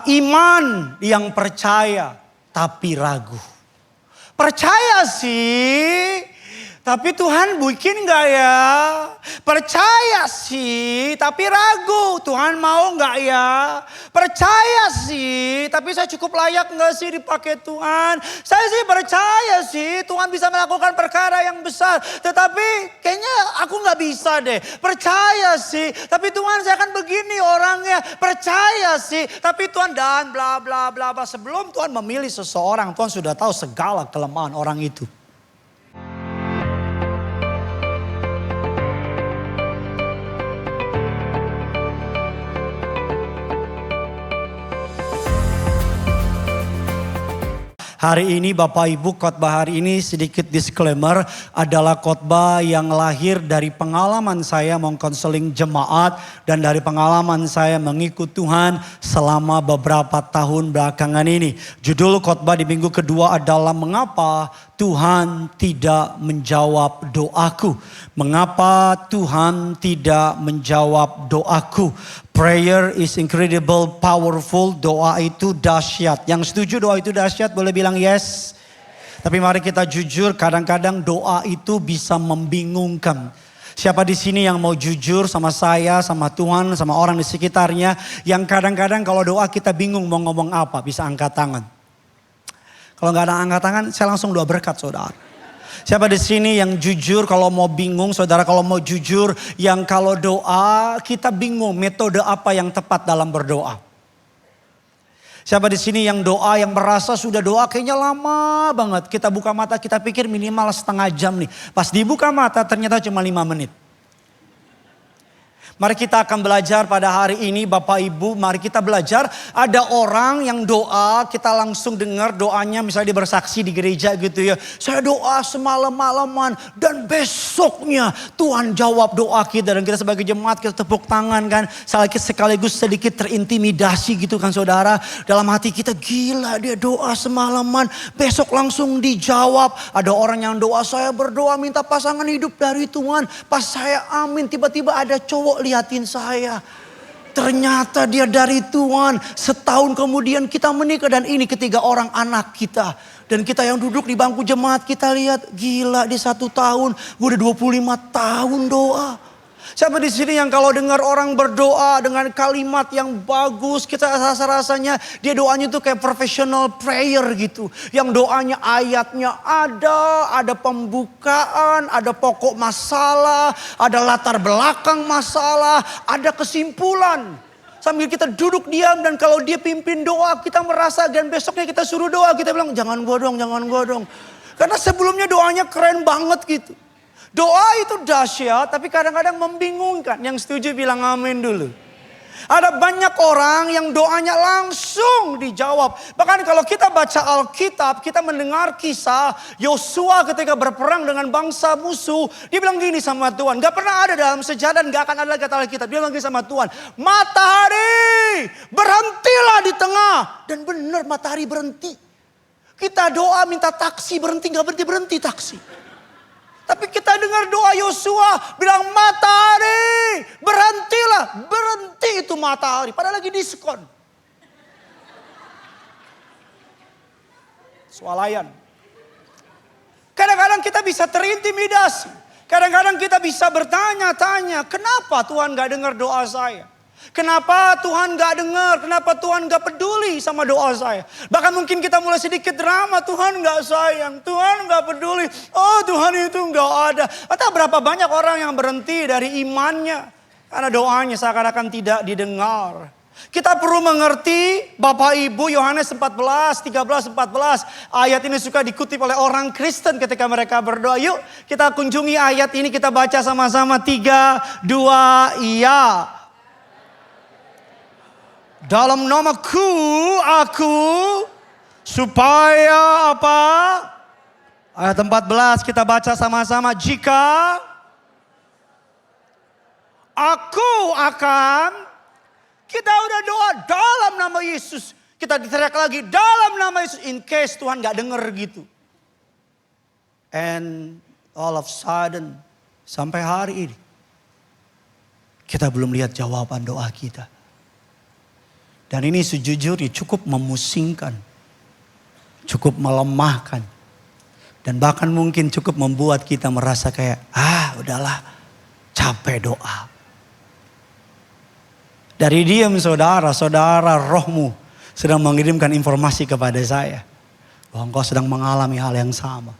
iman yang percaya tapi ragu. Percaya sih, tapi Tuhan bikin gak ya? Percaya sih, tapi ragu. Tuhan mau gak ya? Percaya sih, tapi saya cukup layak gak sih dipakai Tuhan? Saya sih percaya sih, Tuhan bisa melakukan perkara yang besar. Tetapi kayaknya aku gak bisa deh. Percaya sih, tapi Tuhan saya akan begini orangnya. Percaya sih, tapi Tuhan dan bla bla bla bla. Sebelum Tuhan memilih seseorang, Tuhan sudah tahu segala kelemahan orang itu. Hari ini Bapak Ibu, khotbah hari ini sedikit disclaimer adalah khotbah yang lahir dari pengalaman saya mengkonseling jemaat dan dari pengalaman saya mengikut Tuhan selama beberapa tahun belakangan ini. Judul khotbah di minggu kedua adalah mengapa Tuhan tidak menjawab doaku. Mengapa Tuhan tidak menjawab doaku? Prayer is incredible, powerful. Doa itu dahsyat. Yang setuju doa itu dahsyat boleh bilang yes. Tapi mari kita jujur, kadang-kadang doa itu bisa membingungkan. Siapa di sini yang mau jujur sama saya, sama Tuhan, sama orang di sekitarnya, yang kadang-kadang kalau doa kita bingung mau ngomong apa, bisa angkat tangan. Kalau nggak ada angkat tangan, saya langsung doa berkat saudara. Siapa di sini yang jujur kalau mau bingung, saudara kalau mau jujur, yang kalau doa kita bingung metode apa yang tepat dalam berdoa. Siapa di sini yang doa yang merasa sudah doa kayaknya lama banget. Kita buka mata kita pikir minimal setengah jam nih. Pas dibuka mata ternyata cuma 5 menit. Mari kita akan belajar pada hari ini Bapak Ibu, mari kita belajar. Ada orang yang doa, kita langsung dengar doanya misalnya dia bersaksi di gereja gitu ya. Saya doa semalam-malaman dan besoknya Tuhan jawab doa kita. Dan kita sebagai jemaat kita tepuk tangan kan. Sekaligus sedikit terintimidasi gitu kan saudara. Dalam hati kita gila dia doa semalaman, besok langsung dijawab. Ada orang yang doa saya berdoa minta pasangan hidup dari Tuhan. Pas saya amin tiba-tiba ada cowok liatin saya. Ternyata dia dari Tuhan. Setahun kemudian kita menikah dan ini ketiga orang anak kita. Dan kita yang duduk di bangku jemaat kita lihat gila di 1 tahun. Gue udah 25 tahun doa. Siapa di sini yang kalau dengar orang berdoa dengan kalimat yang bagus, kita rasa-rasanya dia doanya tuh kayak professional prayer gitu. Yang doanya ayatnya ada pembukaan, ada pokok masalah, ada latar belakang masalah, ada kesimpulan. Sambil kita duduk diam dan kalau dia pimpin doa kita merasa dan besoknya kita suruh doa kita bilang jangan gua dong, jangan gua dong. Karena sebelumnya doanya keren banget gitu. Doa itu dahsyat tapi kadang-kadang membingungkan. Yang setuju bilang amin dulu. Ada banyak orang yang doanya langsung dijawab. Bahkan kalau kita baca Alkitab, kita mendengar kisah Yosua ketika berperang dengan bangsa musuh. Dia bilang gini sama Tuhan. Gak pernah ada dalam sejarah dan gak akan ada kata Alkitab. Dia bilang gini sama Tuhan. Matahari berhentilah di tengah. Dan benar matahari berhenti. Kita doa minta taksi berhenti, gak berhenti taksi. Tapi kita dengar doa Yosua bilang matahari berhentilah. Berhenti itu matahari. Padahal lagi diskon. Swalayan. Kadang-kadang kita bisa terintimidasi. Kadang-kadang kita bisa bertanya-tanya. Kenapa Tuhan gak dengar doa saya? Kenapa Tuhan gak dengar? Kenapa Tuhan gak peduli sama doa saya? Bahkan mungkin kita mulai sedikit drama. Tuhan gak sayang. Tuhan gak peduli. Oh Tuhan itu gak ada. Atau berapa banyak orang yang berhenti dari imannya. Karena doanya seakan-akan tidak didengar. Kita perlu mengerti Bapak Ibu Yohanes 14, 13, 14. Ayat ini suka dikutip oleh orang Kristen ketika mereka berdoa. Yuk kita kunjungi ayat ini kita baca sama-sama. 3, 2, iya. Dalam namaku aku supaya apa? Ayat 14 kita baca sama-sama. Jika aku akan, kita udah doa dalam nama Yesus. Kita teriak lagi dalam nama Yesus. In case Tuhan gak denger gitu. And all of sudden sampai hari ini kita belum lihat jawaban doa kita. Dan ini sejujurnya cukup memusingkan, cukup melemahkan. Dan bahkan mungkin cukup membuat kita merasa kayak, udahlah, capek doa. Dari diam saudara rohmu sedang mengirimkan informasi kepada saya. Bahwa engkau sedang mengalami hal yang sama.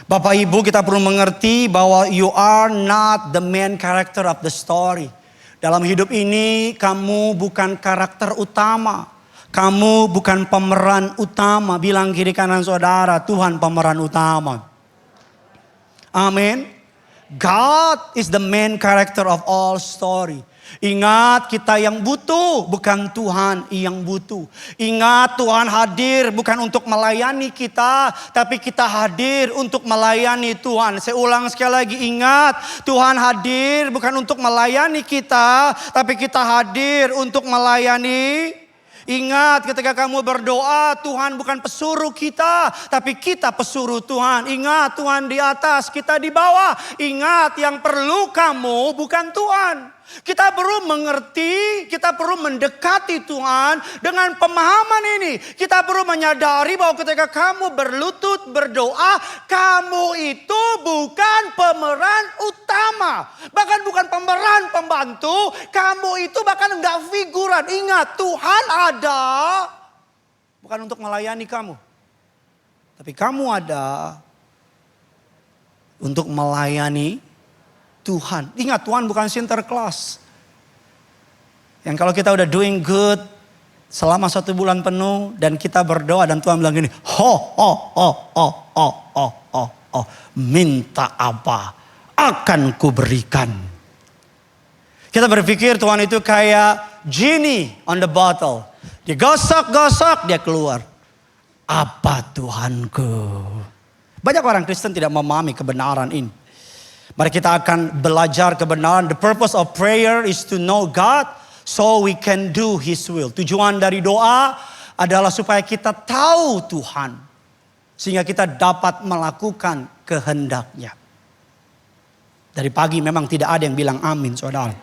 Bapak Ibu, kita perlu mengerti bahwa you are not the main character of the story. Dalam hidup ini kamu bukan karakter utama. Kamu bukan pemeran utama. Bilang kiri kanan saudara, Tuhan pemeran utama. Amin. God is the main character of all story. Ingat, kita yang butuh, bukan Tuhan yang butuh. Ingat, Tuhan hadir bukan untuk melayani kita, tapi kita hadir untuk melayani Tuhan. Saya ulang sekali lagi, ingat, Tuhan hadir bukan untuk melayani kita, tapi kita hadir untuk melayani. Ingat, ketika kamu berdoa, Tuhan bukan pesuruh kita, tapi kita pesuruh Tuhan. Ingat, Tuhan di atas, kita di bawah. Ingat, yang perlu kamu bukan Tuhan. Kita perlu mengerti, kita perlu mendekati Tuhan dengan pemahaman ini. Kita perlu menyadari bahwa ketika kamu berlutut berdoa, kamu itu bukan pemeran utama. Bahkan bukan pemeran pembantu, kamu itu bahkan enggak figuran. Ingat, Tuhan ada bukan untuk melayani kamu. Tapi kamu ada untuk melayani Tuhan. Ingat, Tuhan bukan Sinterklas. Yang kalau kita udah doing good selama 1 bulan penuh dan kita berdoa dan Tuhan bilang gini, minta apa akan kuberikan. Kita berpikir Tuhan itu kayak genie on the bottle. Digosok-gosok dia keluar. Apa Tuhanku? Banyak orang Kristen tidak memahami kebenaran ini. Mari kita akan belajar kebenaran. The purpose of prayer is to know God so we can do His will. Tujuan dari doa adalah supaya kita tahu Tuhan. Sehingga kita dapat melakukan kehendak-Nya. Dari pagi memang tidak ada yang bilang amin, saudara.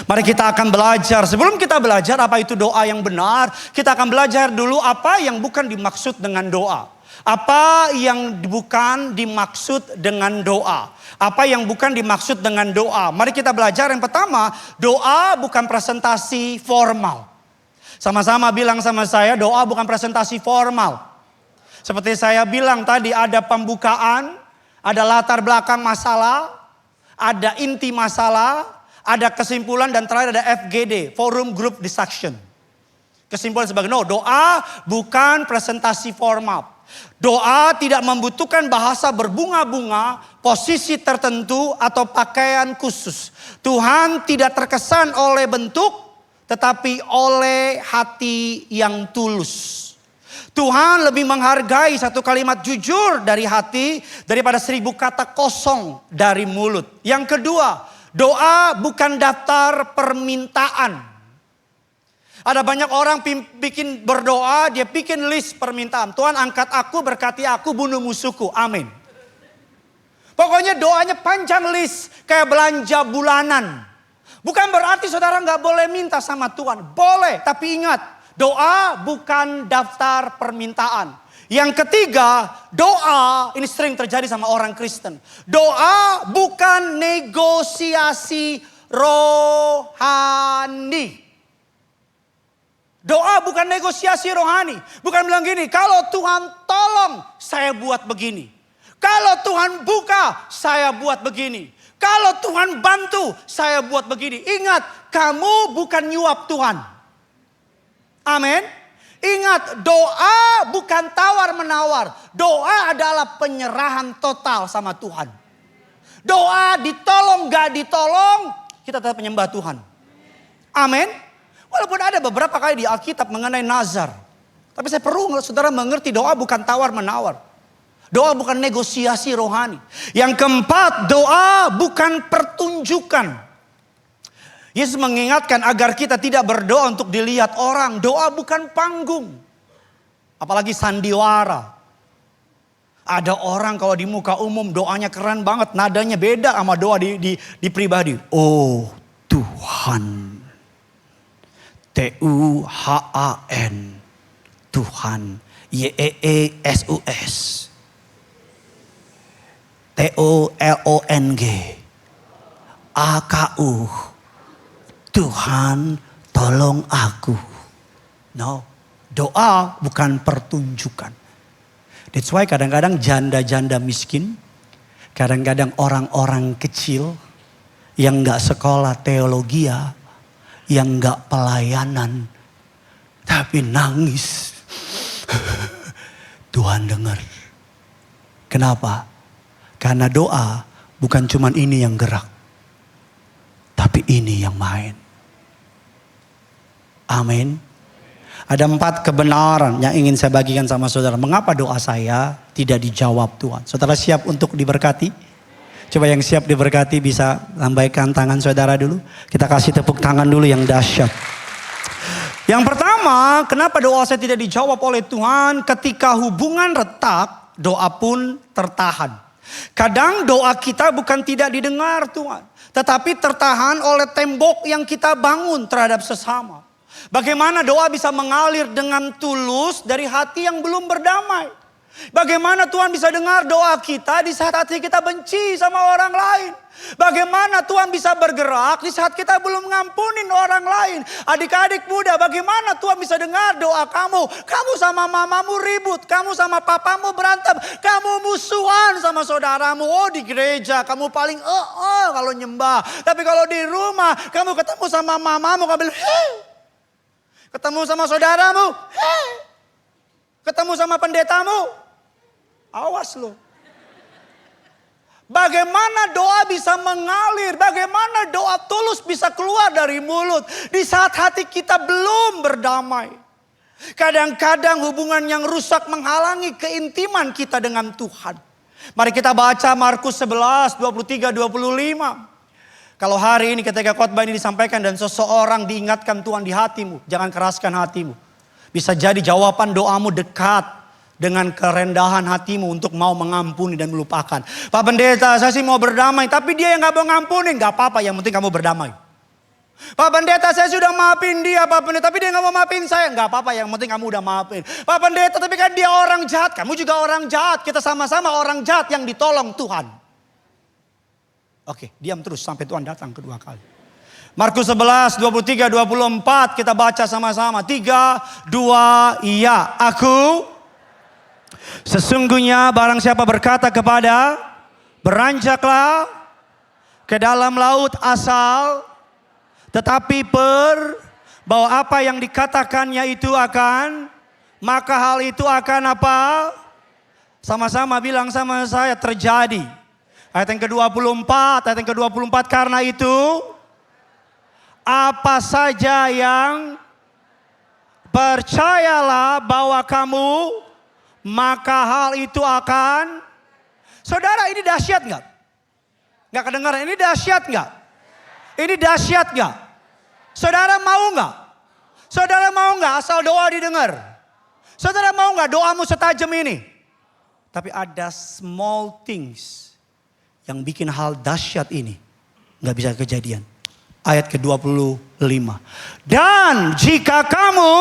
Mari kita akan belajar. Sebelum kita belajar apa itu doa yang benar, kita akan belajar dulu apa yang bukan dimaksud dengan doa. Apa yang bukan dimaksud dengan doa. Apa yang bukan dimaksud dengan doa. Mari kita belajar. Yang pertama, doa bukan presentasi formal. Sama-sama bilang sama saya, doa bukan presentasi formal. Seperti saya bilang tadi, ada pembukaan, ada latar belakang masalah, ada inti masalah, ada kesimpulan, dan terakhir ada FGD, Forum Group Discussion. Kesimpulan sebagai doa bukan presentasi formal. Doa tidak membutuhkan bahasa berbunga-bunga, posisi tertentu, atau pakaian khusus. Tuhan tidak terkesan oleh bentuk, tetapi oleh hati yang tulus. Tuhan lebih menghargai satu kalimat jujur dari hati daripada 1000 kata kosong dari mulut. Yang kedua, doa bukan daftar permintaan. Ada banyak orang bikin berdoa, dia bikin list permintaan. Tuhan angkat aku, berkati aku, bunuh musuhku. Amin. Pokoknya doanya panjang list, kayak belanja bulanan. Bukan berarti saudara gak boleh minta sama Tuhan. Boleh, tapi ingat, doa bukan daftar permintaan. Yang ketiga, doa, ini sering terjadi sama orang Kristen. Doa bukan negosiasi rohani. Doa bukan negosiasi rohani. Bukan bilang gini, kalau Tuhan tolong saya buat begini. Kalau Tuhan buka saya buat begini. Kalau Tuhan bantu saya buat begini. Ingat, kamu bukan nyuap Tuhan. Amin. Ingat, doa bukan tawar-menawar. Doa adalah penyerahan total sama Tuhan. Doa ditolong gak ditolong, kita tetap menyembah Tuhan. Amin. Walaupun ada beberapa kali di Alkitab mengenai nazar. Tapi saya perlu saudara mengerti, doa bukan tawar-menawar. Doa bukan negosiasi rohani. Yang keempat, doa bukan pertunjukan. Yesus mengingatkan agar kita tidak berdoa untuk dilihat orang. Doa bukan panggung. Apalagi sandiwara. Ada orang kalau di muka umum doanya keren banget. Nadanya beda sama doa di pribadi. Oh Tuhan. Tuhan. Tuhan. Yesus. Tolong. Aku. Tuhan tolong aku. No. Doa bukan pertunjukan. That's why kadang-kadang janda-janda miskin. Kadang-kadang orang-orang kecil. Yang gak sekolah teologia. Yang gak pelayanan. Tapi nangis. Tuhan dengar. Kenapa? Karena doa bukan cuman ini yang gerak. Tapi ini yang main. Amin. Ada 4 kebenaran yang ingin saya bagikan sama saudara. Mengapa doa saya tidak dijawab Tuhan? Saudara siap untuk diberkati? Coba yang siap diberkati bisa lambaikan tangan saudara dulu. Kita kasih tepuk tangan dulu yang dahsyat. Yang pertama, kenapa doa saya tidak dijawab oleh Tuhan? Ketika hubungan retak, doa pun tertahan. Kadang doa kita bukan tidak didengar Tuhan. Tetapi tertahan oleh tembok yang kita bangun terhadap sesama. Bagaimana doa bisa mengalir dengan tulus dari hati yang belum berdamai. Bagaimana Tuhan bisa dengar doa kita di saat hati kita benci sama orang lain. Bagaimana Tuhan bisa bergerak di saat kita belum ngampunin orang lain. Adik-adik muda, bagaimana Tuhan bisa dengar doa kamu. Kamu sama mamamu ribut, kamu sama papamu berantem. Kamu musuhan sama saudaramu. Oh di gereja kamu paling kalau nyembah. Tapi kalau di rumah kamu ketemu sama mamamu kamu bilang ketemu sama saudaramu, ketemu sama pendetamu, awas lo. Bagaimana doa bisa mengalir, bagaimana doa tulus bisa keluar dari mulut di saat hati kita belum berdamai. Kadang-kadang hubungan yang rusak menghalangi keintiman kita dengan Tuhan. Mari kita baca Markus 11, 23, 25. Kalau hari ini ketika khotbah ini disampaikan dan seseorang diingatkan Tuhan di hatimu, jangan keraskan hatimu. Bisa jadi jawaban doamu dekat dengan kerendahan hatimu untuk mau mengampuni dan melupakan. Pak Pendeta, saya sih mau berdamai, tapi dia yang gak mau ngampunin. Gak apa-apa, yang penting kamu berdamai. Pak Pendeta, saya sudah maafin dia, Pak Pendeta, tapi dia gak mau maafin saya. Gak apa-apa, yang penting kamu udah maafin. Pak Pendeta, tapi kan dia orang jahat, kamu juga orang jahat. Kita sama-sama orang jahat yang ditolong Tuhan. Oke, diam terus sampai Tuhan datang kedua kali. Markus 11, 23, 24 kita baca sama-sama. 3, 2, iya. Aku sesungguhnya barang siapa berkata kepada beranjaklah ke dalam laut asal. Tetapi bahwa apa yang dikatakannya itu akan, maka hal itu akan apa? Sama-sama bilang sama saya, terjadi. Ayat yang ke-24, ayat yang ke-24, karena itu apa saja yang percayalah bahwa kamu, maka hal itu akan. Saudara, ini dahsyat gak? Gak kedengaran, ini dahsyat gak? Ini dahsyat gak? Saudara mau gak? Saudara mau gak asal doa didengar? Saudara mau gak doamu setajam ini? Tapi ada small things yang bikin hal dahsyat ini gak bisa kejadian. Ayat ke-25. Dan jika kamu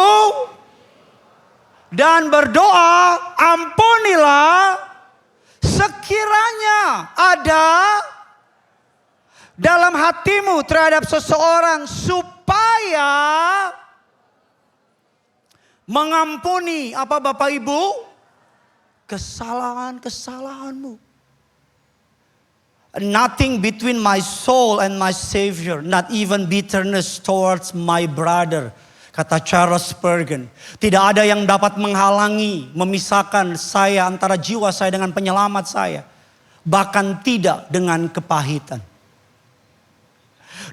dan berdoa, ampunilah sekiranya ada dalam hatimu terhadap seseorang, supaya mengampuni apa Bapak Ibu? Kesalahan-kesalahanmu. Nothing between my soul and my Savior, not even bitterness towards my brother. Kata Charles Spurgeon, tidak ada yang dapat menghalangi, memisahkan saya antara jiwa saya dengan penyelamat saya. Bahkan tidak dengan kepahitan.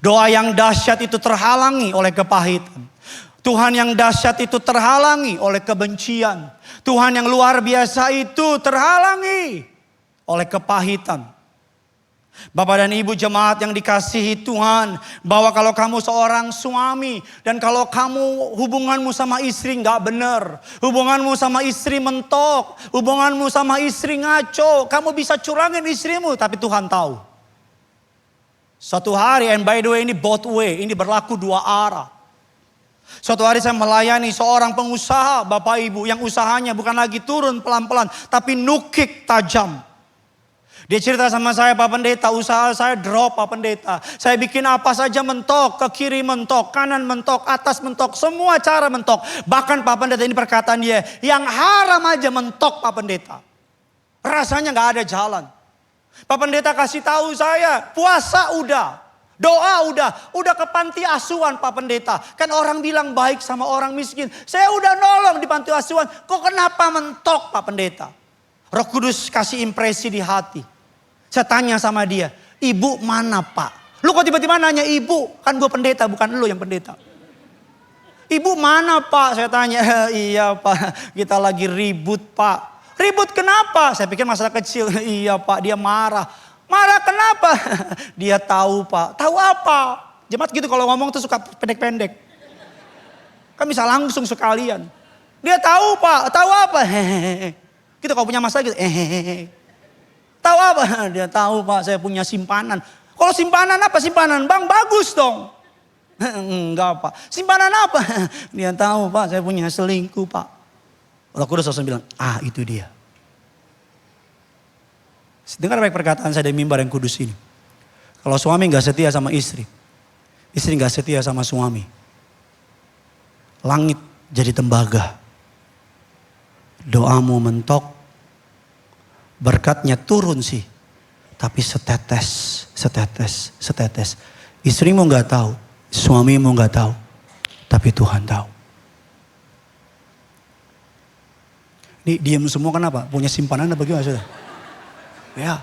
Doa yang dahsyat itu terhalangi oleh kepahitan. Tuhan yang dahsyat itu terhalangi oleh kebencian. Tuhan yang luar biasa itu terhalangi oleh kepahitan. Bapak dan Ibu jemaat yang dikasihi Tuhan, bahwa kalau kamu seorang suami dan kalau kamu hubunganmu sama istri gak benar, hubunganmu sama istri mentok, hubunganmu sama istri ngaco, kamu bisa curangin istrimu, tapi Tuhan tahu. Suatu hari, and by the way ini both way, ini berlaku dua arah. Suatu hari saya melayani seorang pengusaha, Bapak Ibu, yang usahanya bukan lagi turun pelan-pelan, tapi nukik tajam. Dia cerita sama saya, Pak Pendeta, usaha saya drop Pak Pendeta. Saya bikin apa saja mentok, ke kiri mentok, kanan mentok, atas mentok, semua cara mentok. Bahkan Pak Pendeta, ini perkataan dia, yang haram aja mentok Pak Pendeta. Rasanya gak ada jalan. Pak Pendeta kasih tahu saya, puasa udah. Doa udah ke panti asuhan Pak Pendeta. Kan orang bilang baik sama orang miskin. Saya udah nolong di panti asuhan, kok kenapa mentok Pak Pendeta? Roh Kudus kasih impresi di hati. Saya tanya sama dia, ibu mana Pak? Lu kok tiba-tiba nanya ibu? Kan gue pendeta, bukan lu yang pendeta. Ibu mana Pak? Saya tanya, iya Pak, kita lagi ribut Pak. Ribut kenapa? Saya pikir masalah kecil. Iya Pak, dia marah. Marah kenapa? Dia tahu Pak. Tahu apa? Jemaat gitu kalau ngomong tuh suka pendek-pendek. Kan bisa langsung sekalian. Dia tahu Pak, tahu apa? Hehehe. Gitu kalau punya masalah gitu. Hehehe. Tahu apa? Dia tahu Pak, saya punya simpanan. Kalau simpanan apa? Simpanan bank bagus dong. Enggak Pak. Simpanan apa? Dia tahu Pak, saya punya selingkuh Pak. Roh Kudus langsung bilang, itu dia. Dengar baik perkataan saya dari mimbar yang kudus ini. Kalau suami gak setia sama istri gak setia sama suami, langit jadi tembaga. Doamu mentok, berkatnya turun sih, tapi setetes. Istrimu gak tahu, suamimu gak tahu, tapi Tuhan tahu. Ini diam semua kenapa? Punya simpanan apa gimana sudah? Ya.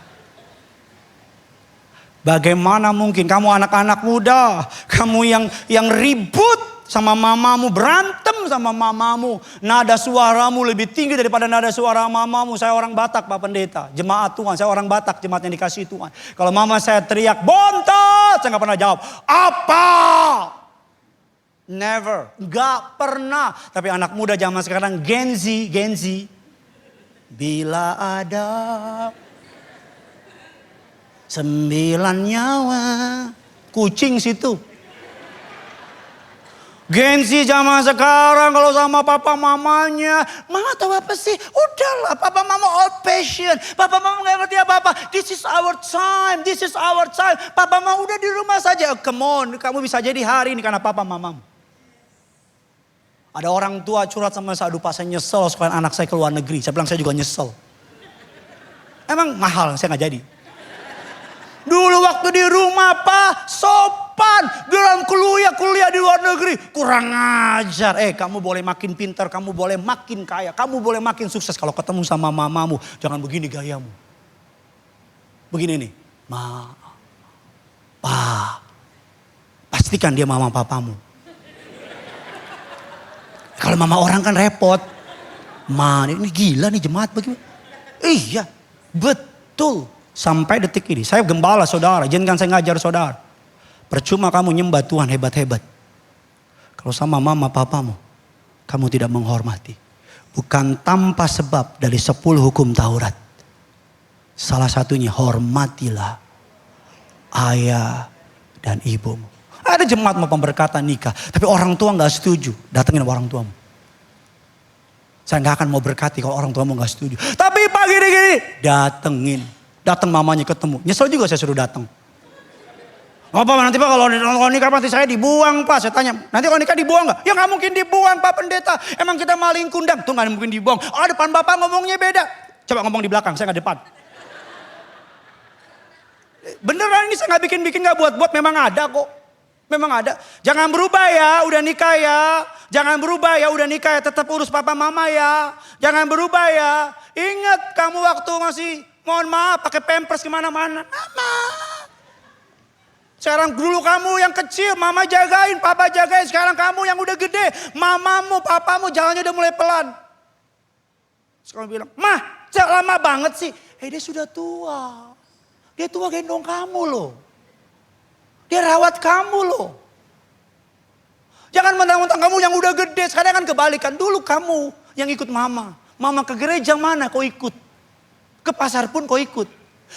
Bagaimana mungkin kamu anak-anak muda, kamu yang ribut sama mamamu, berantem sama mamamu, nada suaramu lebih tinggi daripada nada suara mamamu. Saya orang Batak Pak Pendeta, jemaat Tuhan, saya orang Batak, jemaat yang dikasih Tuhan. Kalau mama saya teriak bontot, saya gak pernah jawab apa. Never, gak pernah. Tapi anak muda zaman sekarang Gen Z. Bila ada 9 nyawa, kucing situ. Gen Z zaman sekarang kalau sama papa mamanya, mama tahu apa sih? Udahlah, papa mama old fashion. Papa mama gak ngerti apa-apa. This is our time. Papa mama udah di rumah saja. Come on, kamu bisa jadi hari ini karena papa mamamu. Ada orang tua curhat sama saya, aduh Pak saya nyesel sekalian anak saya ke luar negeri. Saya bilang saya juga nyesel. Emang mahal, saya gak jadi. Dulu waktu di rumah Pak, sopan. Bilang kuliah di luar negeri. Kurang ajar. Kamu boleh makin pintar, kamu boleh makin kaya. Kamu boleh makin sukses. Kalau ketemu sama mamamu, jangan begini gayamu. Begini nih. Pa. Pastikan dia mama papamu. Kalau mama orang kan repot. Ini gila nih jemaat bagaimana? Iya, betul. Sampai detik ini, saya gembala saudara, jangan saya ngajar saudara. Percuma kamu nyembah Tuhan hebat-hebat. Kalau sama mama papamu, kamu tidak menghormati. Bukan tanpa sebab dari 10 hukum Taurat. Salah satunya hormatilah ayah dan ibumu. Ada jemaat mau pemberkatan nikah, tapi orang tua gak setuju. Datengin orang tuamu. Saya gak akan mau berkati kalau orang tuamu gak setuju. Tapi pagi gini, datengin. Datang mamanya ketemu. Nyesel juga saya suruh datang. Oh Pak, nanti Pak kalau nikah nanti saya dibuang Pak. Saya tanya, nanti kalau nikah dibuang gak? Ya gak mungkin dibuang Pak Pendeta. Emang kita maling kundang. Tuh gak mungkin dibuang. Depan Bapak ngomongnya beda. Coba ngomong di belakang, saya gak depan. Beneran ini saya gak bikin-bikin, gak buat-buat. Memang ada kok. Memang ada. Jangan berubah ya, udah nikah ya. Jangan berubah ya, udah nikah ya. Tetap urus papa mama ya. Jangan berubah ya. Ingat kamu waktu masih... Mohon maaf, pakai pampers kemana-mana. Mama. Sekarang dulu kamu yang kecil, mama jagain, papa jagain. Sekarang kamu yang udah gede, mamamu, papamu jalannya udah mulai pelan. Sekarang bilang, mah, lama banget sih. Dia sudah tua. Dia tua gendong kamu loh. Dia rawat kamu loh. Jangan mentang-mentang kamu yang udah gede. Sekarang kan kebalikan. Dulu kamu yang ikut mama. Mama ke gereja mana kau ikut. Ke pasar pun kau ikut.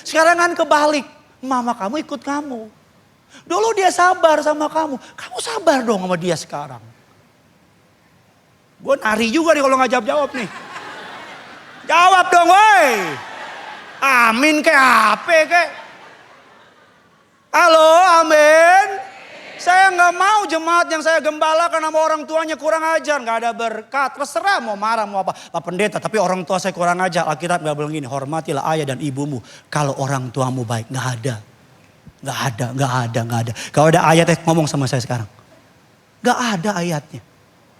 Sekarang kan kebalik. Mama kamu ikut kamu. Dulu dia sabar sama kamu. Kamu sabar dong sama dia sekarang. Gue nari juga nih kalau nggak jawab nih. Jawab dong woi. Amin ke apa ke? Halo, amin. Saya nggak mau jemaat yang saya gembalakan sama orang tuanya kurang ajar. Nggak ada berkat. Terserah mau marah mau apa. Pak pendeta, tapi orang tua saya kurang ajar. Alkitab nggak bilang gini, hormatilah ayah dan ibumu. Kalau orang tuamu baik, nggak ada. Nggak ada, nggak ada, nggak ada. Kalau ada ayatnya ngomong sama saya sekarang. Nggak ada ayatnya.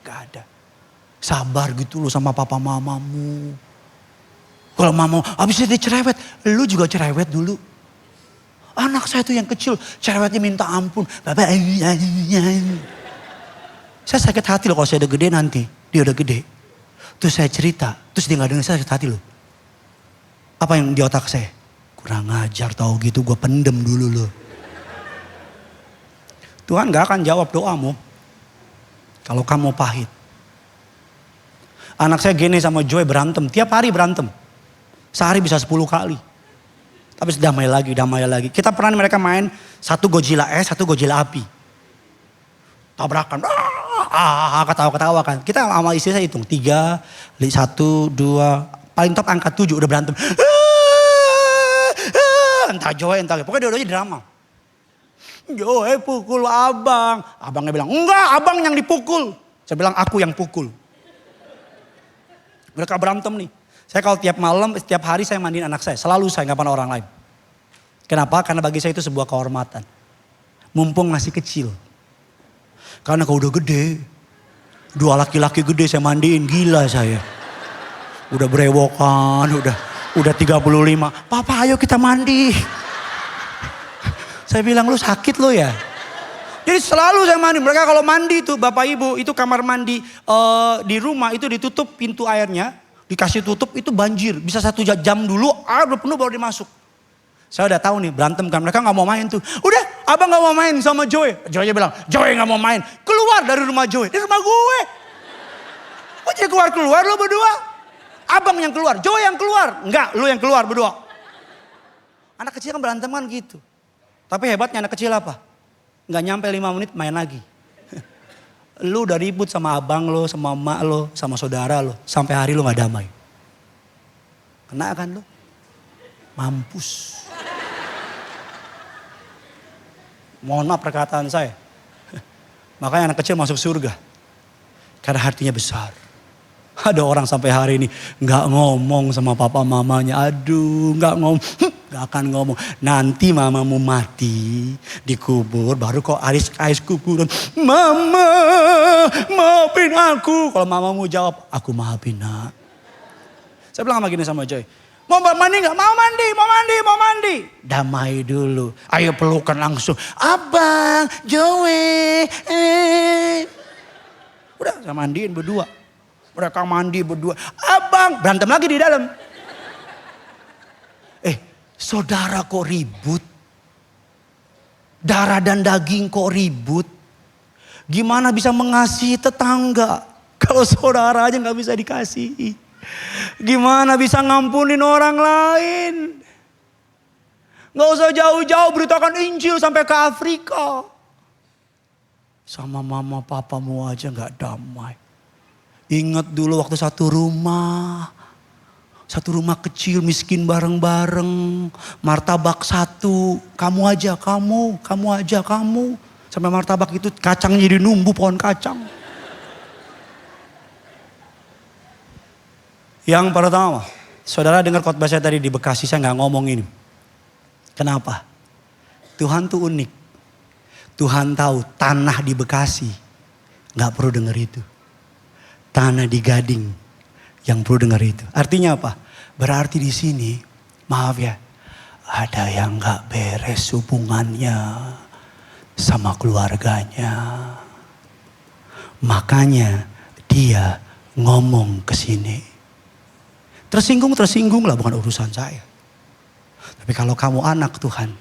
Nggak ada. Sabar gitu loh sama papa mamamu. Kalau mama habis itu dia cerewet, lu juga cerewet dulu. Anak saya tuh yang kecil, cerewetnya minta ampun. Bapak, saya sakit hati loh kalau saya udah gede nanti. Dia udah gede. Terus saya cerita, terus dia gak dengar, saya sakit hati loh. Apa yang di otak saya? Kurang ajar tau gitu, gue pendem dulu loh. Tuhan gak akan jawab doamu kalau kamu pahit. Anak saya Gene sama Joy berantem, tiap hari berantem. Sehari bisa 10 kali. Tapi damai lagi, damai lagi. Kita pernah mereka main satu Godzilla es, satu Godzilla api. Tabrakan, ketawa-ketawa kan. Kita sama istri saya hitung, 3, 1, 2, paling top angka 7 udah berantem. Entah Joy, entah pokoknya dua-duanya drama. Joy pukul abang. Abangnya bilang, enggak abang yang dipukul. Saya bilang aku yang pukul. Mereka berantem nih. Saya kalau tiap malam, setiap hari saya mandiin anak saya. Selalu saya, nggak pernah orang lain. Kenapa? Karena bagi saya itu sebuah kehormatan. Mumpung masih kecil. Karena kalau udah gede, 2 laki-laki gede saya mandiin, gila saya. Udah berewokan, udah 35. Papa ayo kita mandi. Saya bilang lu sakit lo ya. Jadi selalu saya mandi. Mereka kalau mandi tuh Bapak Ibu, itu kamar mandi di rumah itu ditutup pintu airnya. Dikasih tutup itu banjir. Bisa 1 jam dulu, air udah penuh baru dimasuk. Saya udah tahu nih berantem kan. Mereka gak mau main tuh. Udah abang gak mau main sama Joy. Joy bilang, Joy gak mau main. Keluar dari rumah Joy. Di rumah gue. Kok jadi keluar lo berdua? Abang yang keluar, Joy yang keluar. Enggak, lu yang keluar berdua. Anak kecil kan berantem kan gitu. Tapi hebatnya anak kecil apa? Gak nyampe 5 menit main lagi. Lu udah ribut sama abang lo, sama emak lo, sama saudara lo. Sampai hari lo gak damai. Kena kan lo? Mampus. Mohon maaf perkataan saya. Makanya anak kecil masuk surga. Karena hatinya besar. Ada orang sampai hari ini gak ngomong sama papa mamanya. Aduh gak ngomong. Gak akan ngomong. Nanti mamamu mati. Dikubur. Baru kok ais kuburan. Mama maafin aku. Kalau mamamu jawab. Aku maafin nak. Saya bilang sama gini sama Joy. Mau mandi gak? Mau mandi. Damai dulu. Ayo pelukan langsung. Abang, Joy. Udah saya mandiin berdua. Mereka mandi berdua. Abang, berantem lagi di dalam. Saudara kok ribut? Darah dan daging kok ribut? Gimana bisa mengasihi tetangga? Kalau saudara aja gak bisa dikasihi. Gimana bisa ngampunin orang lain? Gak usah jauh-jauh beritakan Injil sampai ke Afrika. Sama mama papamu aja gak damai. Ingat dulu waktu satu rumah. Satu rumah kecil miskin bareng-bareng. Martabak 1. Kamu aja kamu. Sampai martabak itu kacangnya jadi numbu pohon kacang. Yang pertama. Saudara dengar khotbah saya tadi di Bekasi. Saya gak ngomong ini. Kenapa? Tuhan tuh unik. Tuhan tahu tanah di Bekasi. Gak perlu dengar itu. Tanah di Gading. Yang perlu dengar itu. Artinya apa? Berarti di sini, maaf ya, ada yang gak beres hubungannya sama keluarganya. Makanya dia ngomong ke sini. Tersinggung lah, bukan urusan saya. Tapi kalau kamu anak Tuhan,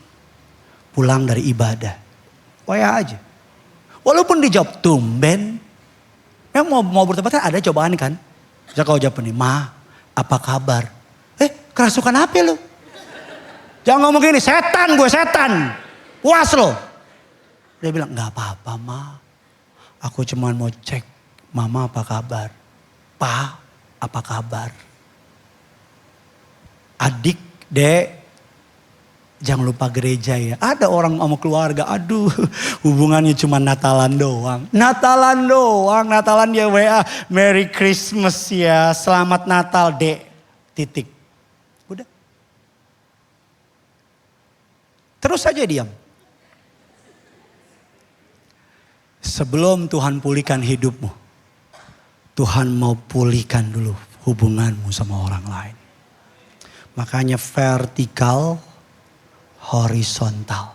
pulang dari ibadah, waya aja. Walaupun dijawab tumben, mau bertempat ada cobaan kan? Bisa kau jawab nih, Ma, apa kabar? Kerasukan apa lu? Jangan ngomong gini, setan gue setan. Puas lo. Dia bilang, gak apa-apa Ma. Aku cuma mau cek Mama apa kabar. Pa, apa kabar? Adik, dek, jangan lupa gereja ya. Ada orang sama keluarga, aduh hubungannya cuma Natalan doang. Natalan doang, Natalan dia WA. Merry Christmas ya, selamat Natal dek. Titik. Udah. Terus aja diam. Sebelum Tuhan pulihkan hidupmu, Tuhan mau pulihkan dulu hubunganmu sama orang lain. Makanya vertikal, horizontal.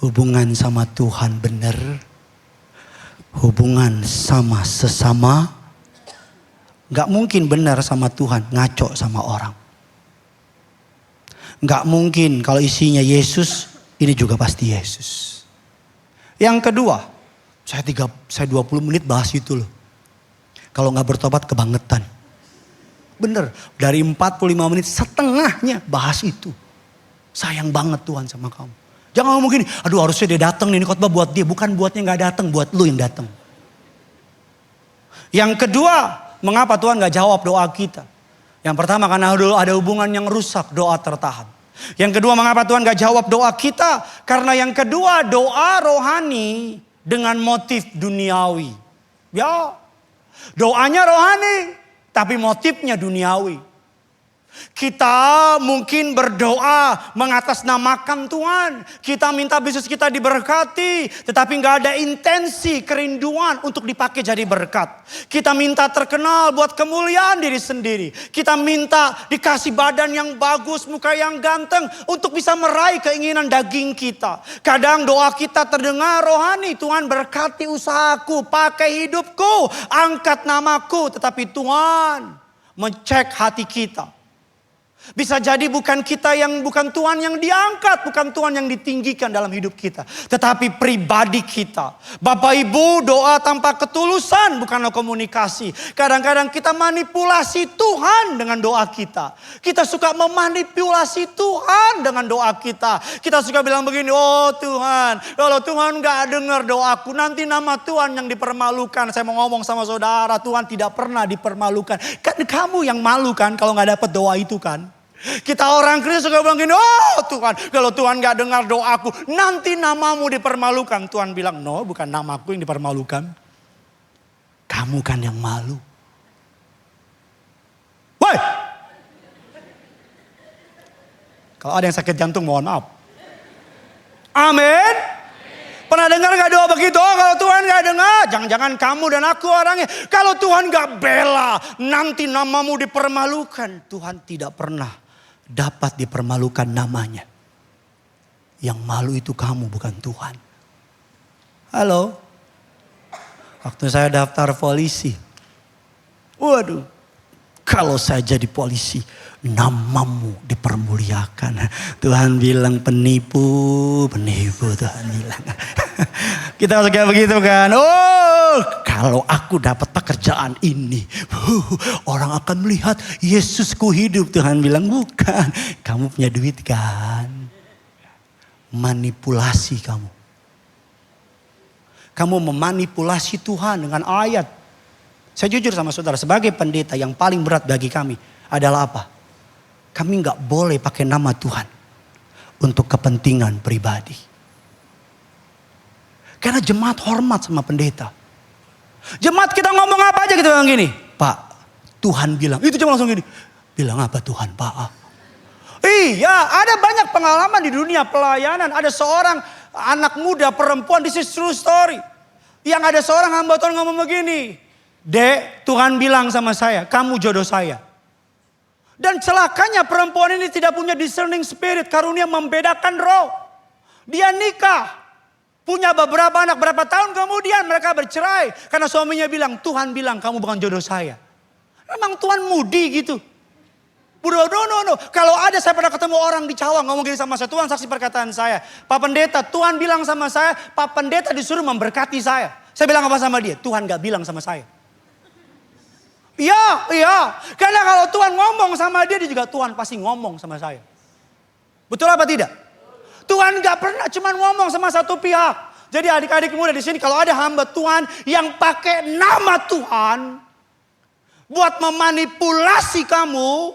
Hubungan sama Tuhan benar. Hubungan sama sesama. Gak mungkin benar sama Tuhan, ngaco sama orang. Gak mungkin kalau isinya Yesus, ini juga pasti Yesus. Yang kedua, saya 20 menit bahas itu loh. Kalau gak bertobat kebangetan. Bener, dari 45 menit setengahnya bahas itu. Sayang banget Tuhan sama kamu. Jangan ngomong gini, aduh harusnya dia datang nih, ini khotbah buat dia. Bukan buatnya gak datang, buat lu yang datang. Yang kedua, mengapa Tuhan gak jawab doa kita? Yang pertama karena ada hubungan yang rusak, doa tertahan. Yang kedua mengapa Tuhan gak jawab doa kita? Karena yang kedua doa rohani dengan motif duniawi. Ya, doanya rohani. Tapi motifnya duniawi. Kita mungkin berdoa mengatasnamakan Tuhan. Kita minta bisnis kita diberkati. Tetapi gak ada intensi kerinduan untuk dipakai jadi berkat. Kita minta terkenal buat kemuliaan diri sendiri. Kita minta dikasih badan yang bagus, muka yang ganteng. Untuk bisa meraih keinginan daging kita. Kadang doa kita terdengar rohani. Tuhan berkati usahaku, pakai hidupku, angkat namaku. Tetapi Tuhan mencek hati kita. Bisa jadi bukan Tuhan yang diangkat, bukan Tuhan yang ditinggikan dalam hidup kita. Tetapi pribadi kita. Bapak Ibu, doa tanpa ketulusan bukanlah komunikasi. Kadang-kadang kita manipulasi Tuhan dengan doa kita. Kita suka memanipulasi Tuhan dengan doa kita. Kita suka bilang begini, oh Tuhan, kalau Tuhan gak dengar doaku, nanti nama Tuhan yang dipermalukan. Saya mau ngomong sama saudara, Tuhan tidak pernah dipermalukan. Kan kamu yang malu kan kalau gak dapat doa itu kan. Kita orang Kristus suka bilang gini, oh Tuhan, kalau Tuhan gak dengar doaku, nanti namamu dipermalukan. Tuhan bilang, no, bukan namaku yang dipermalukan. Kamu kan yang malu. Woi! Kalau ada yang sakit jantung mohon maaf. Amin. Pernah dengar gak doa begitu? Oh, kalau Tuhan gak dengar, jangan-jangan kamu dan aku orangnya. Kalau Tuhan gak bela, nanti namamu dipermalukan. Tuhan tidak pernah dapat dipermalukan namanya. Yang malu itu kamu, bukan Tuhan. Halo. Waktu saya daftar polisi. Waduh. Kalau saya jadi polisi, namamu dipermuliakan. Tuhan bilang penipu Tuhan bilang. Kita suka begitu kan. Oh, kalau aku dapat pekerjaan ini, orang akan melihat Yesusku hidup. Tuhan bilang bukan. Kamu punya duit kan. Manipulasi kamu. Kamu memanipulasi Tuhan dengan ayat. Saya jujur sama saudara, sebagai pendeta yang paling berat bagi kami adalah apa? Kami gak boleh pakai nama Tuhan untuk kepentingan pribadi. Karena jemaat hormat sama pendeta. Jemaat kita ngomong apa aja kita bilang gini, Pak, Tuhan bilang. Itu cuma langsung gini, bilang apa Tuhan Pak? Iya, ada banyak pengalaman di dunia pelayanan. Ada seorang anak muda perempuan, this is true story. Yang ada seorang hamba Tuhan ngomong begini, Dek, Tuhan bilang sama saya, kamu jodoh saya. Dan celakanya perempuan ini tidak punya discerning spirit, karunia membedakan roh. Dia nikah, punya beberapa anak, berapa tahun kemudian mereka bercerai. Karena suaminya bilang, Tuhan bilang kamu bukan jodoh saya. Memang Tuhan mudi gitu. No. Kalau ada saya pernah ketemu orang di Cawang ngomong gini sama saya, Tuhan saksi perkataan saya. Pak Pendeta, Tuhan bilang sama saya, Pak Pendeta disuruh memberkati saya. Saya bilang apa sama dia? Tuhan gak bilang sama saya. Iya. Karena kalau Tuhan ngomong sama dia juga Tuhan pasti ngomong sama saya. Betul apa tidak? Tuhan gak pernah cuma ngomong sama satu pihak. Jadi adik-adik muda di sini kalau ada hamba Tuhan yang pakai nama Tuhan, buat memanipulasi kamu,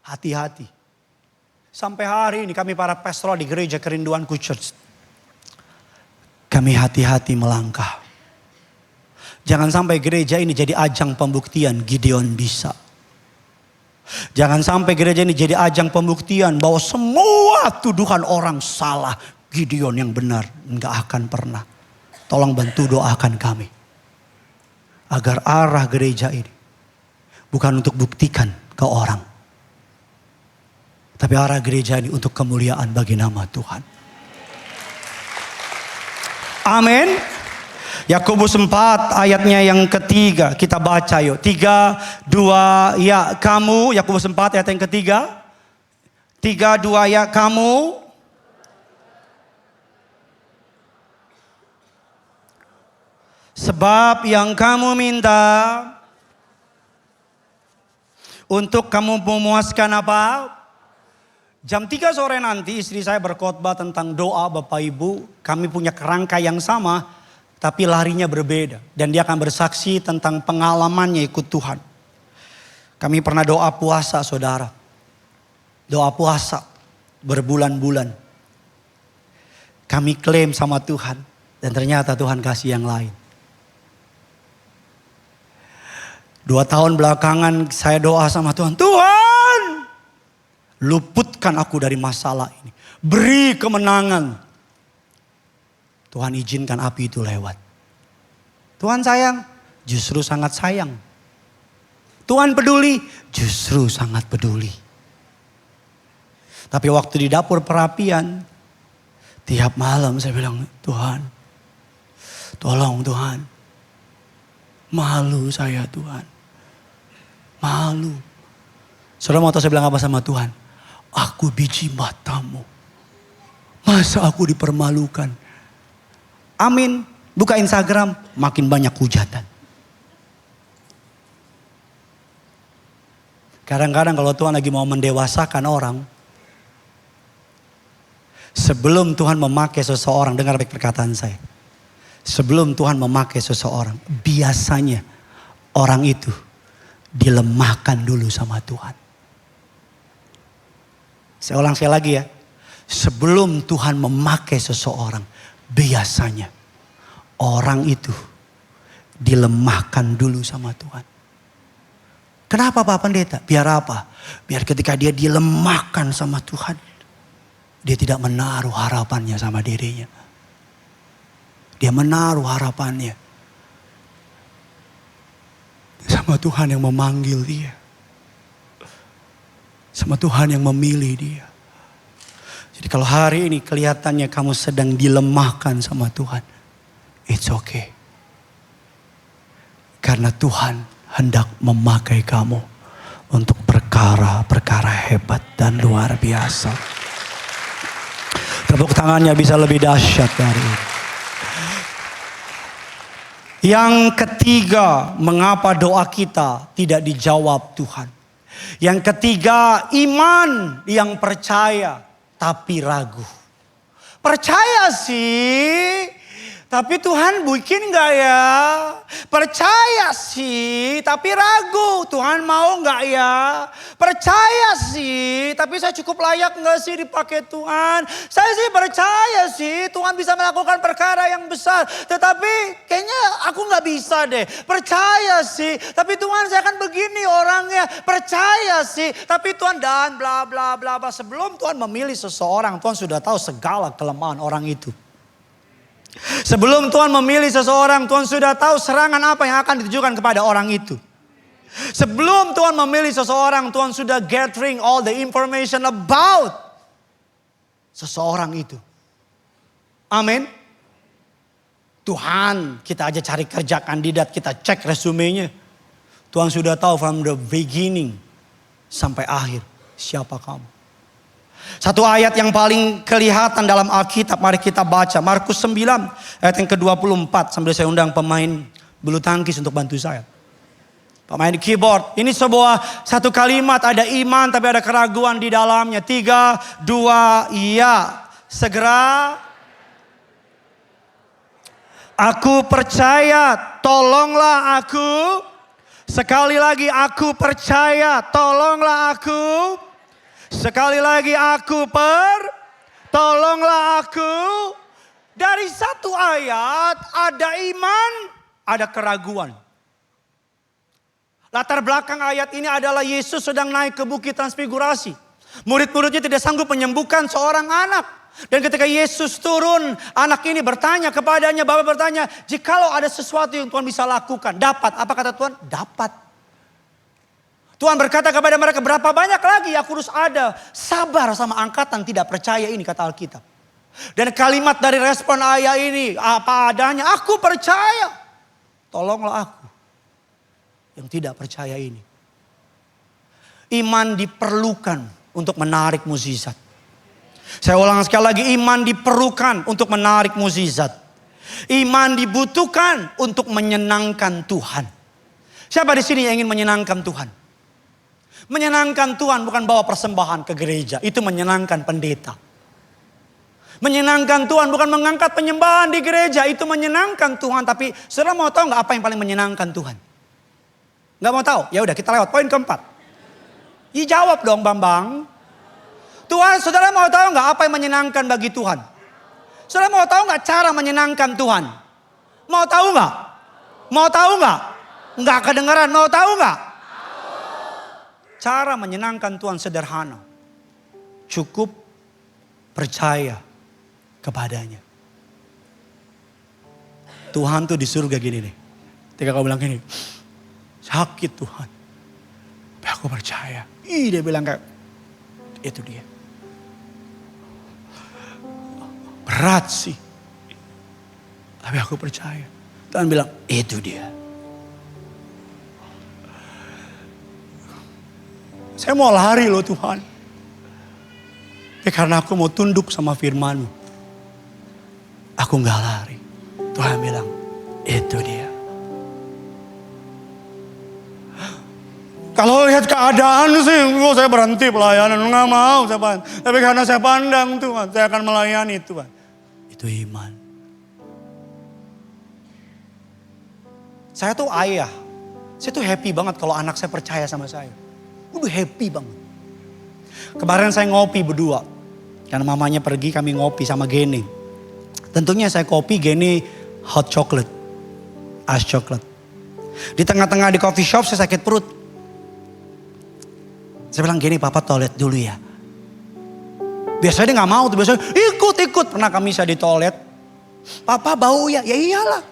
hati-hati. Sampai hari ini kami para pastoral di gereja Kerinduanku Church, kami hati-hati melangkah. Jangan sampai gereja ini jadi ajang pembuktian Gideon bisa. Jangan sampai gereja ini jadi ajang pembuktian bahwa semua tuduhan orang salah, Gideon yang benar. Enggak akan pernah. Tolong bantu doakan kami. Agar arah gereja ini bukan untuk buktikan ke orang. Tapi arah gereja ini untuk kemuliaan bagi nama Tuhan. Amin. Yakobus 4 ayatnya yang ketiga. Kita baca yuk. 3, 2, ya kamu. Yakobus 4 ayat yang ketiga. 3, 2, ya kamu. Sebab yang kamu minta untuk kamu memuaskan apa? Jam 3 sore nanti istri saya berkhotbah tentang doa Bapak Ibu. Kami punya kerangka yang sama. Tapi larinya berbeda. Dan dia akan bersaksi tentang pengalamannya ikut Tuhan. Kami pernah doa puasa saudara. Doa puasa berbulan-bulan. Kami klaim sama Tuhan. Dan ternyata Tuhan kasih yang lain. 2 tahun belakangan saya doa sama Tuhan. Tuhan, luputkan aku dari masalah ini. Beri kemenangan. Tuhan izinkan api itu lewat. Tuhan sayang, justru sangat sayang. Tuhan peduli, justru sangat peduli. Tapi waktu di dapur perapian, tiap malam saya bilang, Tuhan, tolong Tuhan. Malu saya Tuhan. Malu. Saudara mau tahu saya bilang apa sama Tuhan? Aku biji matamu. Masa aku dipermalukan? Amin. Buka Instagram, makin banyak hujatan. Kadang-kadang kalau Tuhan lagi mau mendewasakan orang, sebelum Tuhan memakai seseorang, dengar baik perkataan saya. Sebelum Tuhan memakai seseorang, biasanya orang itu dilemahkan dulu sama Tuhan. Saya ulang sekali lagi ya. Sebelum Tuhan memakai seseorang, biasanya orang itu dilemahkan dulu sama Tuhan. Kenapa Pak Pendeta? Biar apa? Biar ketika dia dilemahkan sama Tuhan, dia tidak menaruh harapannya sama dirinya. Dia menaruh harapannya sama Tuhan yang memanggil dia. Sama Tuhan yang memilih dia. Jadi kalau hari ini kelihatannya kamu sedang dilemahkan sama Tuhan, it's okay. Karena Tuhan hendak memakai kamu untuk perkara-perkara hebat dan luar biasa. Tepuk tangannya bisa lebih dahsyat dari ini. Yang ketiga, mengapa doa kita tidak dijawab Tuhan? Yang ketiga, iman yang percaya tapi ragu. Percaya sih, tapi Tuhan bikin gak ya? Percaya sih, tapi ragu. Tuhan mau gak ya? Percaya sih, tapi saya cukup layak gak sih dipakai Tuhan? Saya sih percaya sih, Tuhan bisa melakukan perkara yang besar. Tetapi kayaknya aku gak bisa deh. Percaya sih, tapi Tuhan saya akan begini orangnya. Percaya sih, tapi Tuhan dan bla bla bla bla. Sebelum Tuhan memilih seseorang, Tuhan sudah tahu segala kelemahan orang itu. Sebelum Tuhan memilih seseorang, Tuhan sudah tahu serangan apa yang akan ditujukan kepada orang itu. Sebelum Tuhan memilih seseorang, Tuhan sudah gathering all the information about seseorang itu. Amin. Tuhan, kita aja cari kerja kandidat, kita cek resumenya. Tuhan sudah tahu from the beginning sampai akhir siapa kamu. Satu ayat yang paling kelihatan dalam Alkitab, mari kita baca. Markus 9 ayat yang ke-24. Sambil saya undang pemain bulu tangkis untuk bantu saya. Pemain keyboard. Ini satu kalimat, ada iman tapi ada keraguan di dalamnya. 3, 2, iya. Segera. Aku percaya, tolonglah aku. Sekali lagi aku percaya, tolonglah aku. Sekali lagi tolonglah aku. Dari satu ayat ada iman, ada keraguan. Latar belakang ayat ini adalah Yesus sedang naik ke bukit transfigurasi. Murid-muridnya tidak sanggup menyembuhkan seorang anak. Dan ketika Yesus turun, anak ini bertanya kepadanya, Bapak bertanya, jikalau ada sesuatu yang Tuhan bisa lakukan, dapat. Apa kata Tuhan? Dapat. Tuhan berkata kepada mereka, berapa banyak lagi aku harus ada. Sabar sama angkatan tidak percaya ini, kata Alkitab. Dan kalimat dari respon ayah ini, apa adanya, aku percaya. Tolonglah aku yang tidak percaya ini. Iman diperlukan untuk menarik mukjizat. Saya ulang sekali lagi, iman diperlukan untuk menarik mukjizat. Iman dibutuhkan untuk menyenangkan Tuhan. Siapa di sini yang ingin menyenangkan Tuhan? Menyenangkan Tuhan bukan bawa persembahan ke gereja. Itu menyenangkan pendeta. Menyenangkan Tuhan bukan mengangkat penyembahan di gereja. Itu menyenangkan Tuhan. Tapi saudara mau tahu gak apa yang paling menyenangkan Tuhan? Gak mau tahu? Ya udah kita lewat poin keempat. Jawab dong Bambang. Tuhan, saudara mau tahu gak apa yang menyenangkan bagi Tuhan? Saudara mau tahu gak cara menyenangkan Tuhan? Mau tahu gak? Mau tahu gak? Gak kedengaran, mau tahu gak? Cara menyenangkan Tuhan sederhana. Cukup percaya kepadanya. Tuhan tuh di surga gini nih. Ketika kau bilang gini, sakit Tuhan. Tapi aku percaya. Dia bilang kayak, itu dia. Berat sih. Tapi aku percaya. Tuhan bilang, itu dia. Saya mau lari loh Tuhan. Ya karena aku mau tunduk sama firman-Mu. Aku gak lari. Tuhan bilang, itu dia. Kalau lihat keadaan sih, saya berhenti pelayanan. Gak mau saya. Tapi karena saya pandang Tuhan, saya akan melayani Tuhan. Itu iman. Saya tuh ayah. Saya tuh happy banget kalau anak saya percaya sama saya. Udah happy banget. Kemarin saya ngopi berdua. Karena mamanya pergi, kami ngopi sama Gene. Tentunya saya kopi, Gene hot chocolate. Ice chocolate. Di tengah-tengah di coffee shop saya sakit perut. Saya bilang, Gene papa toilet dulu ya. Biasanya dia gak mau tuh. Biasanya ikut. Pernah kami saya di toilet. Papa bau ya? Ya iyalah.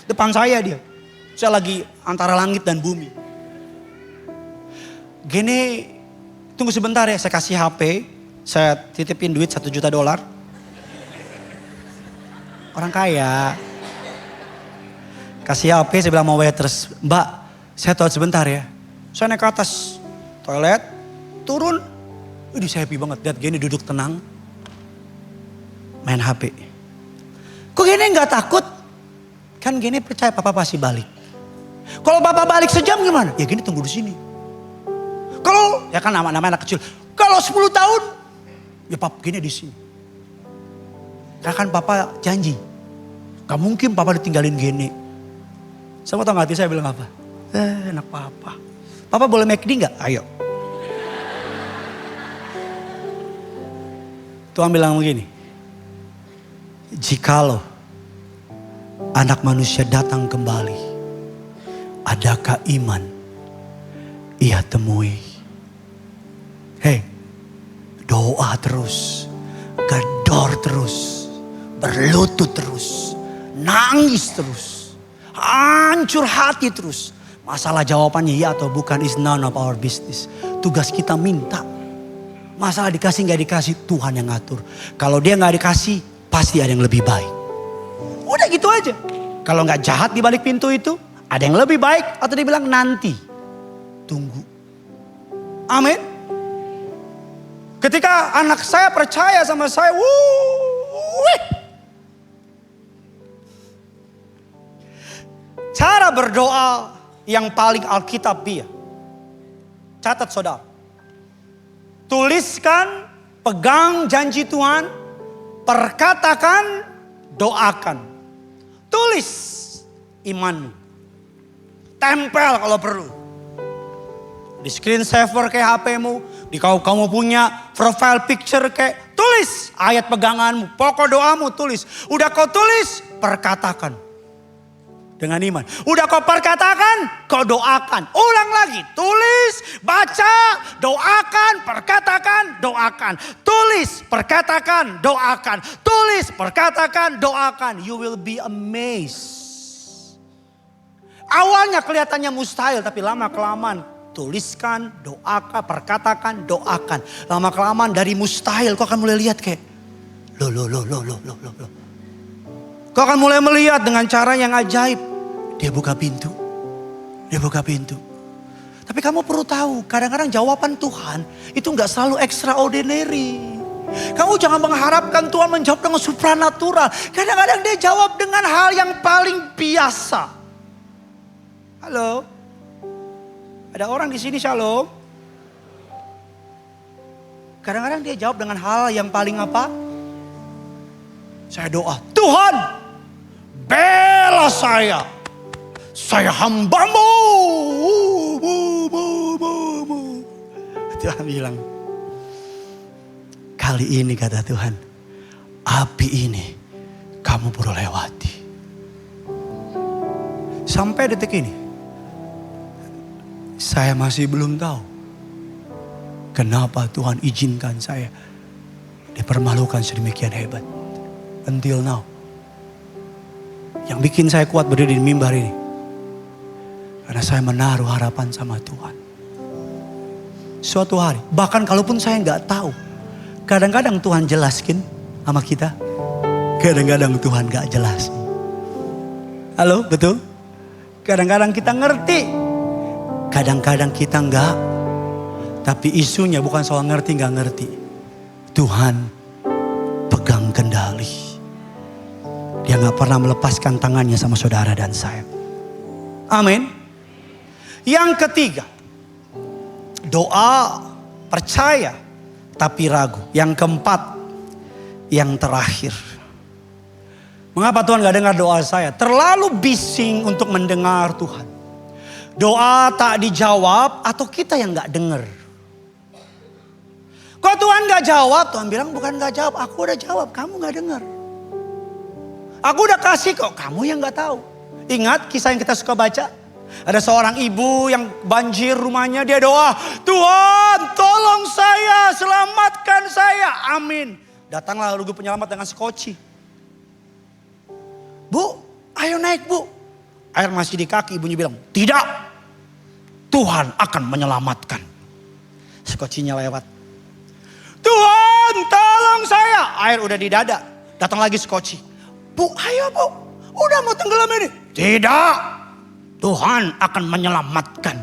Depan saya dia. Saya lagi antara langit dan bumi. Gene tunggu sebentar ya, saya kasih HP. Saya titipin duit $1 juta. Orang kaya. Kasih HP, saya bilang mau waitress. Mbak, saya toilet sebentar ya. Saya naik ke atas toilet, turun. Saya happy banget. Lihat Gene duduk tenang. Main HP. Kok Gene gak takut? Kan Gene percaya papa pasti balik. Kalau papa balik sejam gimana? Ya Gene tunggu di sini. Kalau, ya kan nama-nama anak kecil. Kalau 10 tahun, ya papa Gene di sini. Karena kan papa janji. Gak mungkin papa ditinggalin Gene. Sama tau gak hati saya bilang apa? Enak papa. Papa boleh McD gak? Ayo. Tuhan bilang begini. Jikalau anak manusia datang kembali, adakah iman ia temui? Hei, doa terus, gedor terus, berlutut terus, nangis terus, hancur hati terus. Masalah jawabannya ya atau bukan is none of our business. Tugas kita minta. Masalah dikasih gak dikasih, Tuhan yang ngatur. Kalau dia gak dikasih, pasti ada yang lebih baik. Udah gitu aja. Kalau gak jahat di balik pintu itu, ada yang lebih baik atau dia bilang nanti. Tunggu. Amin. Ketika anak saya percaya sama saya, cara berdoa yang paling Alkitab dia. Catat saudara. Tuliskan, pegang janji Tuhan, perkatakan, doakan. Tulis imanmu. Tempel kalau perlu. Di screen saver kayak HPmu. Di kamu punya profile picture kayak. Tulis ayat peganganmu. Pokok doamu tulis. Udah kau tulis, perkatakan. Dengan iman. Udah kau perkatakan, kau doakan. Ulang lagi. Tulis, baca, doakan, perkatakan, doakan. Tulis, perkatakan, doakan. Tulis, perkatakan, doakan. You will be amazed. Awalnya kelihatannya mustahil, tapi lama-kelamaan tuliskan, doakan, perkatakan, doakan. Lama-kelamaan dari mustahil kau akan mulai lihat kayak loh. Kau akan mulai melihat dengan cara yang ajaib. Dia buka pintu. Dia buka pintu. Tapi kamu perlu tahu, kadang-kadang jawaban Tuhan itu gak selalu extraordinary. Kamu jangan mengharapkan Tuhan menjawab dengan supranatural. Kadang-kadang dia jawab dengan hal yang paling biasa. Halo, ada orang di sini shalom. Kadang-kadang dia jawab dengan hal yang paling apa? Saya doa, Tuhan bela saya. Saya hambamu. Tuhan bilang, kali ini kata Tuhan, api ini kamu perlu lewati. Sampai detik ini, saya masih belum tahu kenapa Tuhan izinkan saya dipermalukan sedemikian hebat. Until now. Yang bikin saya kuat berdiri di mimbar ini. Karena saya menaruh harapan sama Tuhan. Suatu hari, bahkan kalaupun saya nggak tahu. Kadang-kadang Tuhan jelaskin sama kita. Kadang-kadang Tuhan nggak jelas. Halo, betul? Kadang-kadang kita ngerti. Kadang-kadang kita enggak. Tapi isunya bukan soal ngerti enggak ngerti. Tuhan pegang kendali. Dia enggak pernah melepaskan tangannya sama saudara dan saya. Amin. Yang ketiga. Doa percaya tapi ragu. Yang keempat. Yang terakhir. Mengapa Tuhan enggak dengar doa saya? Terlalu bising untuk mendengar Tuhan. Doa tak dijawab atau kita yang gak dengar. Kok Tuhan gak jawab? Tuhan bilang bukan gak jawab. Aku udah jawab, kamu gak dengar. Aku udah kasih kok, kamu yang gak tahu. Ingat kisah yang kita suka baca? Ada seorang ibu yang banjir rumahnya, dia doa. Tuhan tolong saya, selamatkan saya. Amin. Datanglah Regu Penyelamat dengan skoci. Bu, ayo naik bu. Air masih di kaki, ibunya bilang, tidak. Tuhan akan menyelamatkan. Skocinya lewat. Tuhan tolong saya. Air udah di dada. Datang lagi skoci. Bu, ayo bu. Udah mau tenggelam ini. Tidak. Tuhan akan menyelamatkan.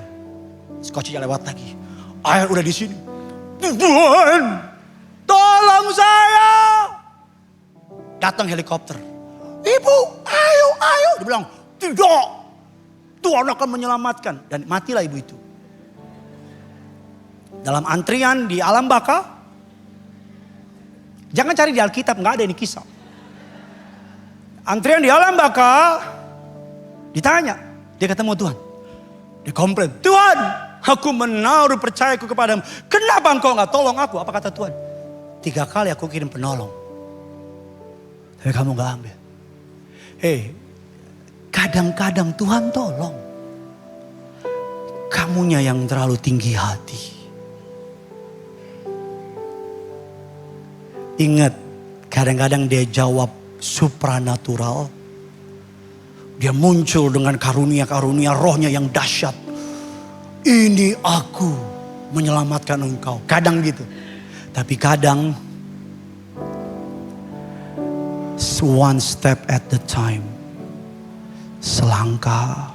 Skocinya lewat lagi. Air udah di sini. Tuhan tolong saya. Datang helikopter. Ibu, ayo. Dia bilang, tidak, Tuhan akan menyelamatkan. Dan matilah ibu itu. Dalam antrian di alam baka. Jangan cari di Alkitab, gak ada ini kisah. Antrian di alam baka. Ditanya, dia ketemu Tuhan. Dia komplain, Tuhan aku menaruh percayaku kepadamu. Kenapa engkau gak tolong aku? Apa kata Tuhan? 3 kali aku kirim penolong. Tapi kamu gak ambil. Kadang-kadang Tuhan tolong. Kamunya yang terlalu tinggi hati. Ingat, kadang-kadang dia jawab supranatural. Dia muncul dengan karunia-karunia rohnya yang dahsyat. Ini aku menyelamatkan engkau. Kadang gitu. Tapi kadang one step at the time. Selangkah.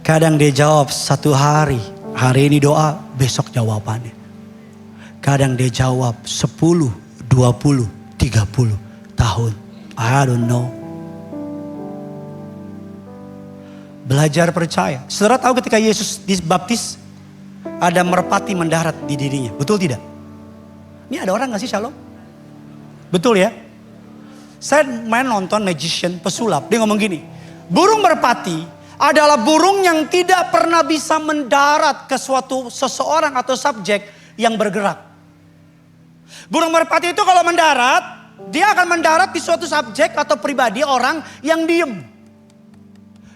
Kadang dia jawab 1 hari. Hari ini doa, besok jawabannya. Kadang dia jawab 10, 20, 30 tahun. I don't know. Belajar percaya. Saudara tahu ketika Yesus dibaptis, ada merpati mendarat di dirinya. Betul tidak? Ini ada orang gak sih shalom? Betul ya? Saya main nonton magician, pesulap. Dia ngomong gini, burung merpati adalah burung yang tidak pernah bisa mendarat ke suatu seseorang atau subjek yang bergerak. Burung merpati itu kalau mendarat, dia akan mendarat di suatu subjek atau pribadi orang yang diem.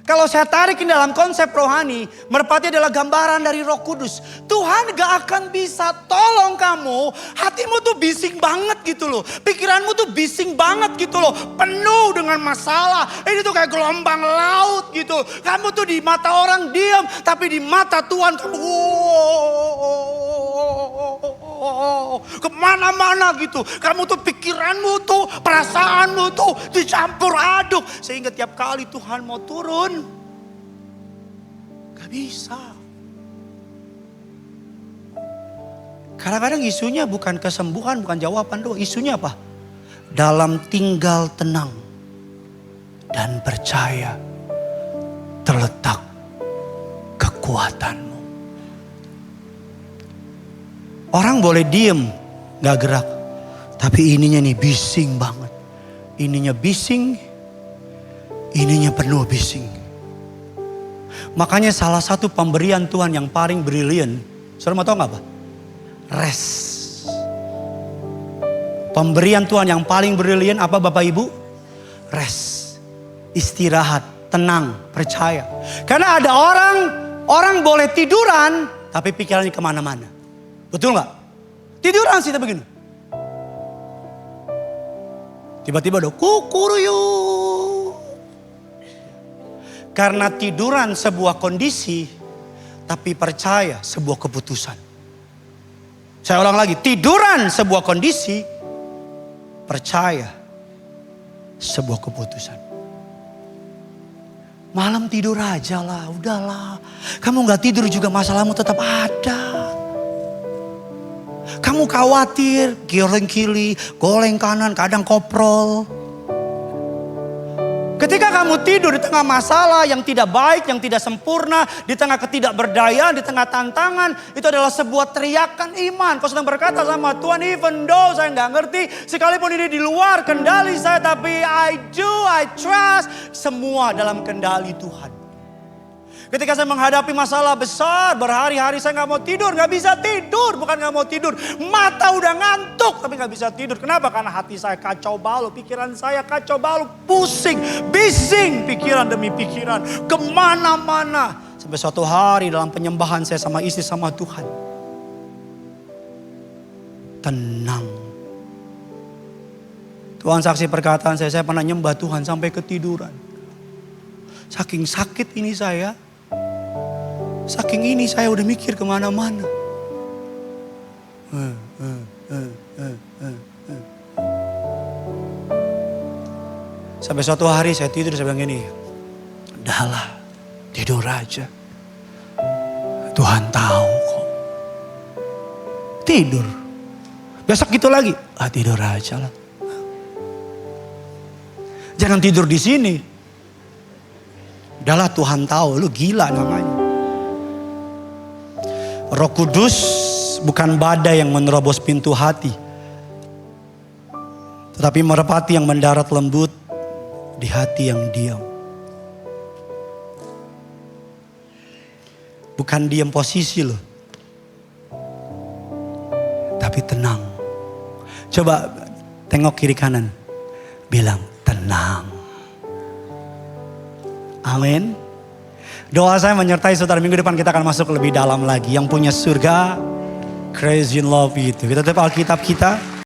Kalau saya tarikin dalam konsep rohani, merpati adalah gambaran dari Roh Kudus. Tuhan gak akan bisa tolong kamu, hatimu tuh bising banget gitu loh. Pikiranmu tuh bising banget gitu loh. Penuh dengan masalah. Ini tuh kayak gelombang laut gitu. Kamu tuh di mata orang diam, tapi di mata Tuhan kamu kemana-mana gitu. Kamu tuh pikiranmu tuh, perasaanmu tuh dicampur aduk. Sehingga tiap kali Tuhan mau turun, gak bisa. Kadang-kadang isunya bukan kesembuhan, bukan jawaban doa. Isunya apa? Dalam tinggal tenang dan percaya terletak kekuatanmu. Orang boleh diem, gak gerak. Tapi ininya nih bising banget. Ininya bising, ininya penuh bising. Makanya salah satu pemberian Tuhan yang paling brilian, saudara mau tahu gak apa? Rest. Pemberian Tuhan yang paling brilian apa Bapak Ibu? Rest. Istirahat, tenang, percaya. Karena ada orang boleh tiduran, tapi pikirannya kemana-mana. Betul gak? Tiduran sih begini. Tiba-tiba ada kukuruyu. Karena tiduran sebuah kondisi, tapi percaya sebuah keputusan. Saya ulang lagi, tiduran sebuah kondisi, percaya sebuah keputusan. Malam tidur aja lah, udahlah. Kamu gak tidur juga masalahmu tetap ada. Kamu khawatir, goreng kiri, goreng kanan, kadang koprol. Ketika kamu tidur di tengah masalah yang tidak baik, yang tidak sempurna, di tengah ketidakberdayaan, di tengah tantangan, itu adalah sebuah teriakan iman. Kau sedang berkata sama Tuhan, even though saya nggak ngerti, sekalipun ini di luar kendali saya, tapi I trust, semua dalam kendali Tuhan. Ketika saya menghadapi masalah besar, berhari-hari saya gak mau tidur, gak bisa tidur. Bukan gak mau tidur, mata udah ngantuk tapi gak bisa tidur. Kenapa? Karena hati saya kacau balau, pikiran saya kacau balau, pusing, bising, pikiran demi pikiran, kemana-mana. Sampai suatu hari dalam penyembahan saya sama istri sama Tuhan, tenang. Tuhan saksi perkataan saya pernah nyembah Tuhan sampai ketiduran. Saking sakit ini saya. Saking ini saya udah mikir kemana-mana. Sampai suatu hari saya tidur, saya bilang gini, udahlah tidur aja. Tuhan tahu kok. Tidur. Besok gitu lagi, tidur aja lah. Jangan tidur di sini. Udahlah Tuhan tahu, lu gila namanya. Roh Kudus bukan badai yang menerobos pintu hati. Tetapi merpati yang mendarat lembut di hati yang diam. Bukan diam posisi loh. Tapi tenang. Coba tengok kiri kanan. Bilang tenang. Amin. Doa saya menyertai saudara, minggu depan kita akan masuk lebih dalam lagi. Yang punya surga, crazy in love itu. Kita tutup Alkitab kita.